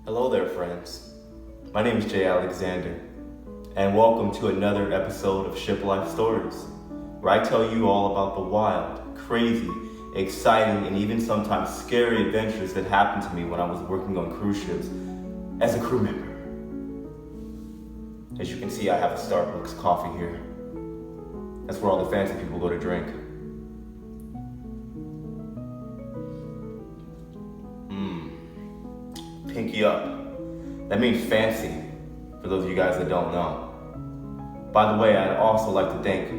Hello there, friends. My name is Jay Alexander, and welcome to another episode of Shiplife Stories, where I tell you all about the wild, crazy, exciting, and even sometimes scary adventures that happened to me when I was working on cruise ships as a crew member. As you can see, I have a Starbucks coffee here. That's where all the fancy people go to drink. Pinky up. That means fancy, for those of you guys that don't know. By the way, I'd also like to thank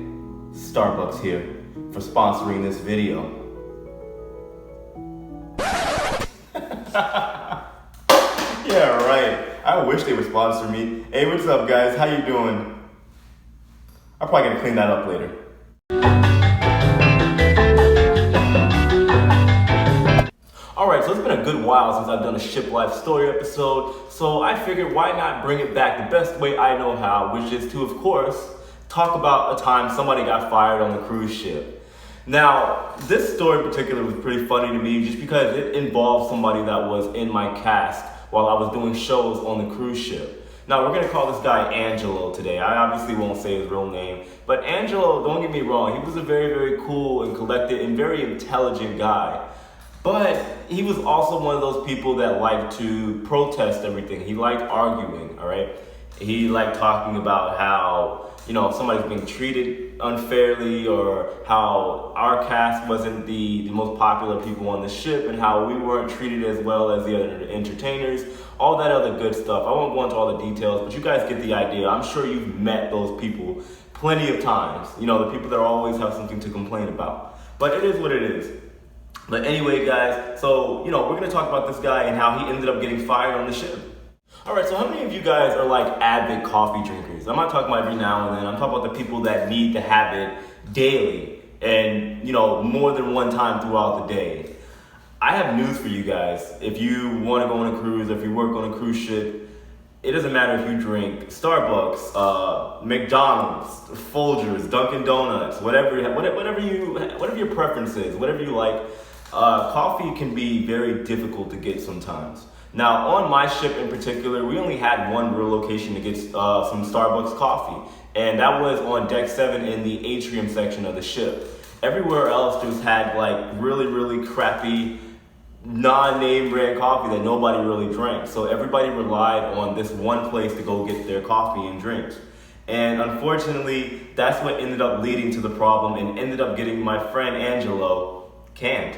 Starbucks here for sponsoring this video. Yeah, right. I wish they would sponsor me. Hey, what's up, guys? How you doing? I'm probably gonna clean that up later. Alright, so it's been a good while since I've done a Shiplife story episode, so I figured why not bring it back the best way I know how, which is to, of course, talk about a time somebody got fired on the cruise ship. Now, this story in particular was pretty funny to me just because it involved somebody that was in my cast while I was doing shows on the cruise ship. Now, we're going to call this guy Angelo today. I obviously won't say his real name, but Angelo, don't get me wrong, he was a very, very cool and collected and very intelligent guy. But he was also one of those people that liked to protest everything. He liked arguing, all right? He liked talking about how, somebody's being treated unfairly, or how our cast wasn't the most popular people on the ship, and how we weren't treated as well as the other entertainers, all that other good stuff. I won't go into all the details, but you guys get the idea. I'm sure you've met those people plenty of times. The people that always have something to complain about. But it is what it is. But anyway, guys, so, we're going to talk about this guy and how he ended up getting fired on the ship. All right, so how many of you guys are like avid coffee drinkers? I'm not talking about every now and then. I'm talking about the people that need to have it daily and, more than one time throughout the day. I have news for you guys. If you want to go on a cruise, if you work on a cruise ship, it doesn't matter if you drink Starbucks, McDonald's, Folgers, Dunkin' Donuts, whatever your preference is, whatever you like. Coffee can be very difficult to get sometimes. Now, on my ship in particular, we only had one real location to get some Starbucks coffee, and that was on deck 7 in the atrium section of the ship. Everywhere else just had like really, really crappy non-name brand coffee that nobody really drank. So everybody relied on this one place to go get their coffee and drinks. And unfortunately, that's what ended up leading to the problem and ended up getting my friend Angelo canned.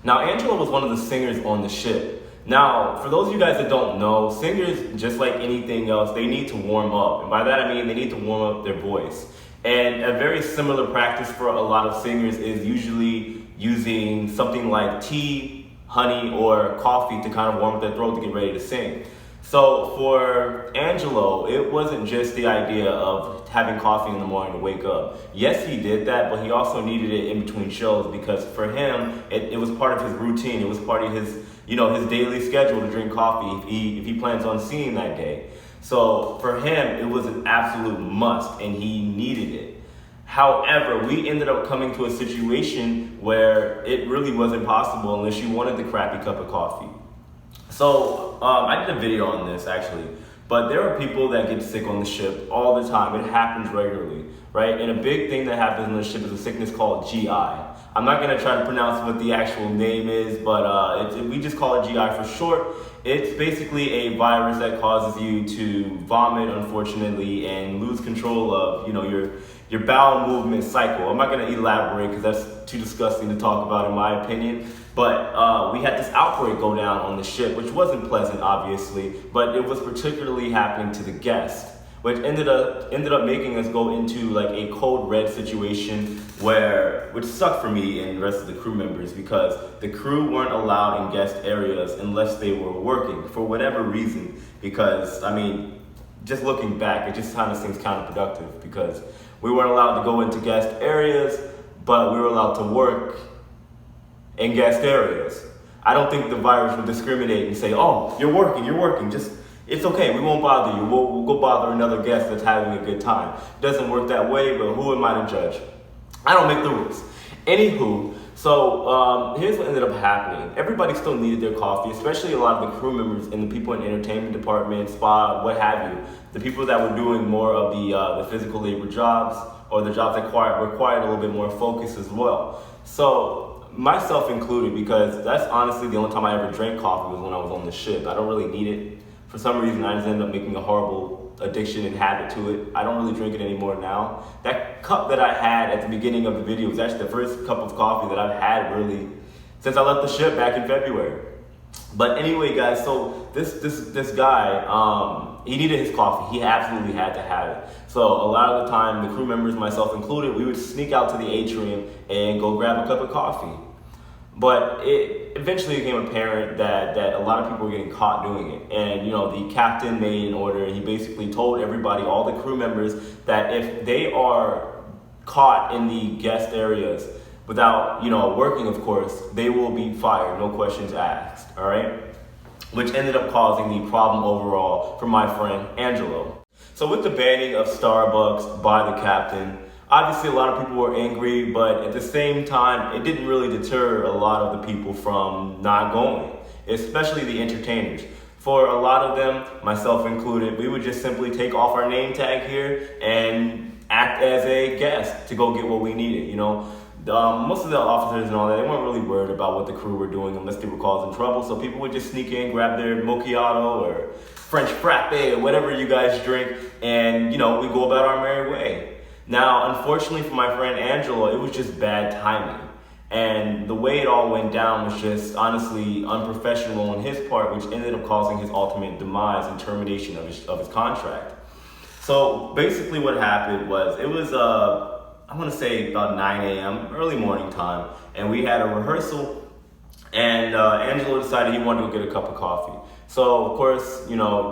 Now, Angelo was one of the singers on the ship. Now, for those of you guys that don't know, singers, just like anything else, they need to warm up. And by that I mean they need to warm up their voice. And a very similar practice for a lot of singers is usually using something like tea, honey, or coffee to kind of warm up their throat to get ready to sing. So for Angelo, it wasn't just the idea of having coffee in the morning to wake up. Yes, he did that, but he also needed it in between shows because for him, it was part of his routine. It was part of his, his daily schedule to drink coffee if he plans on singing that day. So for him, it was an absolute must, and he needed it. However, we ended up coming to a situation where it really wasn't possible unless you wanted the crappy cup of coffee. So I did a video on this actually, but there are people that get sick on the ship all the time. It happens regularly, right? And a big thing that happens on the ship is a sickness called GI. I'm not gonna try to pronounce what the actual name is, but we just call it GI for short. It's basically a virus that causes you to vomit, unfortunately, and lose control of, your bowel movement cycle. I'm not gonna elaborate because that's too disgusting to talk about in my opinion. But we had this outbreak go down on the ship, which wasn't pleasant, obviously, but it was particularly happening to the guests, which ended up making us go into like a code red situation which sucked for me and the rest of the crew members because the crew weren't allowed in guest areas unless they were working for whatever reason. Because just looking back, it just kind of seems counterproductive because we weren't allowed to go into guest areas, but we were allowed to work in guest areas. I don't think the virus would discriminate and say, oh, you're working, just, it's okay, we won't bother you, we'll go bother another guest that's having a good time. It doesn't work that way, but who am I to judge? I don't make the rules. Anywho, So here's what ended up happening. Everybody still needed their coffee, especially a lot of the crew members and the people in the entertainment department, spa, what have you. The people that were doing more of the physical labor jobs, or the jobs that required a little bit more focus as well. So myself included, because that's honestly the only time I ever drank coffee was when I was on the ship. I don't really need it. For some reason, I just ended up making a horrible addiction and habit to it. I don't really drink it anymore now. That cup that I had at the beginning of the video was actually the first cup of coffee that I've had really since I left the ship back in February. But anyway, guys, so this guy, he needed his coffee. He absolutely had to have it. So a lot of the time, the crew members, myself included, we would sneak out to the atrium and go grab a cup of coffee. But it eventually became apparent that a lot of people were getting caught doing it. And, the captain made an order, and he basically told everybody, all the crew members, that if they are caught in the guest areas without, working, of course, they will be fired, no questions asked, all right? Which ended up causing the problem overall for my friend Angelo. So with the banning of Starbucks by the captain, obviously a lot of people were angry, but at the same time, it didn't really deter a lot of the people from not going, especially the entertainers. For a lot of them, myself included, we would just simply take off our name tag here and act as a guest to go get what we needed, Most of the officers and all that, they weren't really worried about what the crew were doing unless they were causing trouble. So people would just sneak in, grab their macchiato or French frappe or whatever you guys drink, and we go about our merry way. Now, unfortunately for my friend Angelo, it was just bad timing. And the way it all went down was just honestly unprofessional on his part, which ended up causing his ultimate demise and termination of his contract. So basically what happened was, it was I want to say about 9 a.m., early morning time, and we had a rehearsal, and Angelo decided he wanted to go get a cup of coffee. So, of course,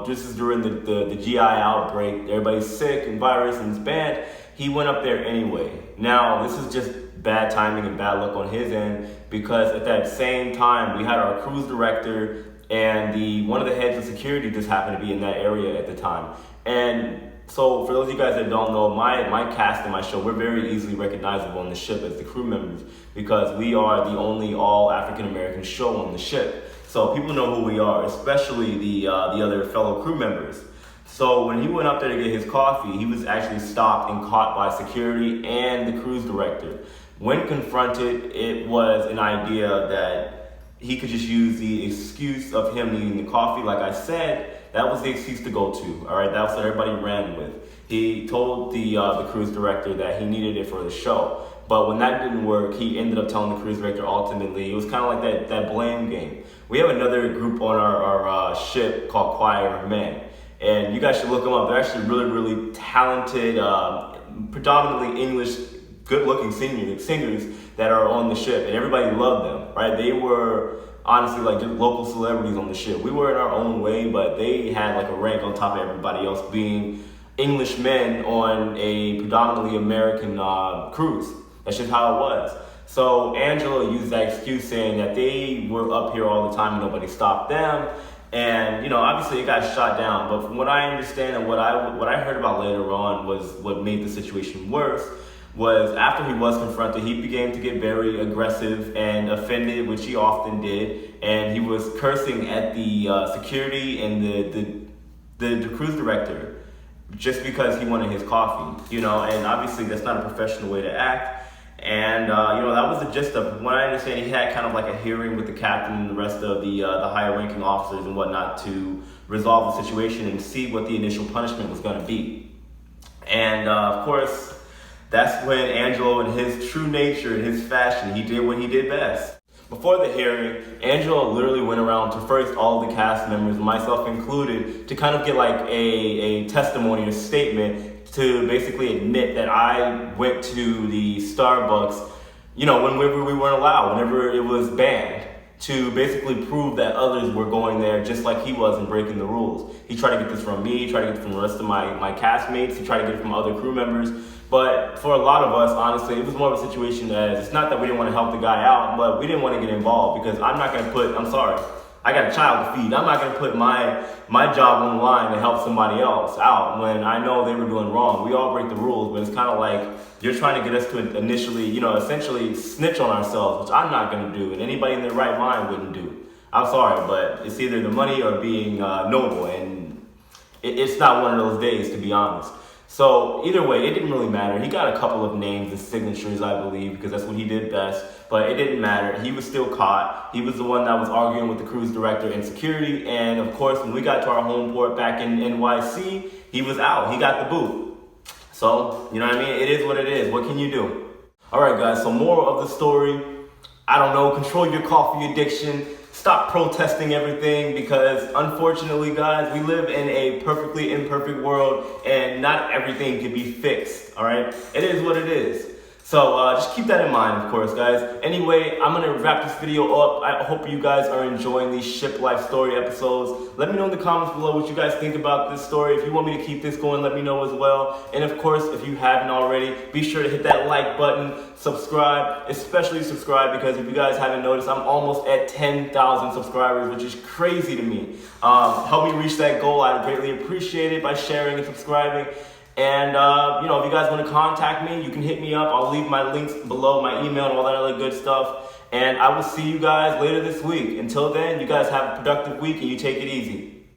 this is during the GI outbreak, everybody's sick and virus and it's bad, he went up there anyway. Now, this is just bad timing and bad luck on his end, because at that same time, we had our cruise director and one of the heads of security just happened to be in that area at the time. And so for those of you guys that don't know, my cast and my show, we're very easily recognizable on the ship as the crew members, because we are the only all African-American show on the ship. So people know who we are, especially the other fellow crew members. So when he went up there to get his coffee, he was actually stopped and caught by security and the cruise director. When confronted, it was an idea that he could just use the excuse of him needing the coffee. Like I said, that was the excuse to go to, all right? That's what everybody ran with. He told the cruise director that he needed it for the show. But when that didn't work, he ended up telling the cruise director ultimately, it was kind of like that blame game. We have another group on our ship called Choir of Men. And you guys should look them up. They're actually really, really talented, predominantly English, good-looking singers that are on the ship. And everybody loved them, right? They were honestly like just local celebrities on the ship. We were in our own way, but they had like a rank on top of everybody else, being English men on a predominantly American cruise. That's just how it was. So Angelo used that excuse, saying that they were up here all the time and nobody stopped them. And obviously it got shot down. But from what I understand and what I heard about later on, was what made the situation worse, was after he was confronted, he began to get very aggressive and offended, which he often did, and he was cursing at the security and the cruise director just because he wanted his coffee, and obviously that's not a professional way to act. And that was the gist of it. From what I understand, he had kind of like a hearing with the captain and the rest of the higher ranking officers and whatnot to resolve the situation and see what the initial punishment was going to be. And of course, that's when Angelo, in his true nature, in his fashion, he did what he did best. Before the hearing, Angelo literally went around to first all the cast members, myself included, to kind of get like a testimony or statement to basically admit that I went to the Starbucks, whenever we weren't allowed, whenever it was banned, to basically prove that others were going there just like he was and breaking the rules. He tried to get this from me, he tried to get it from the rest of my castmates, he tried to get it from other crew members. But for a lot of us, honestly, it was more of a situation as, it's not that we didn't want to help the guy out, but we didn't want to get involved, because I'm I got a child to feed. I'm not going to put my job on the line to help somebody else out when I know they were doing wrong. We all break the rules, but it's kind of like you're trying to get us to initially, essentially snitch on ourselves, which I'm not going to do, and anybody in their right mind wouldn't do. I'm sorry, but it's either the money or being noble, and it's not one of those days, to be honest. So either way, it didn't really matter. He got a couple of names and signatures, I believe, because that's what he did best. But it didn't matter. He was still caught. He was the one that was arguing with the cruise director in security. And of course, when we got to our home port back in NYC, he was out. He got the boot. So, you know what I mean? It is what it is. What can you do? All right, guys. So moral of the story, I don't know, control your coffee addiction. Stop protesting everything, because unfortunately, guys, we live in a perfectly imperfect world and not everything can be fixed, all right? It is what it is. So just keep that in mind, of course, guys. Anyway, I'm going to wrap this video up. I hope you guys are enjoying these Shiplife story episodes. Let me know in the comments below what you guys think about this story. If you want me to keep this going, let me know as well. And of course, if you haven't already, be sure to hit that like button, subscribe, especially subscribe, because if you guys haven't noticed, I'm almost at 10,000 subscribers, which is crazy to me. Help me reach that goal. I'd greatly appreciate it by sharing and subscribing. And, if you guys want to contact me, you can hit me up. I'll leave my links below, my email, and all that other good stuff. And I will see you guys later this week. Until then, you guys have a productive week and you take it easy.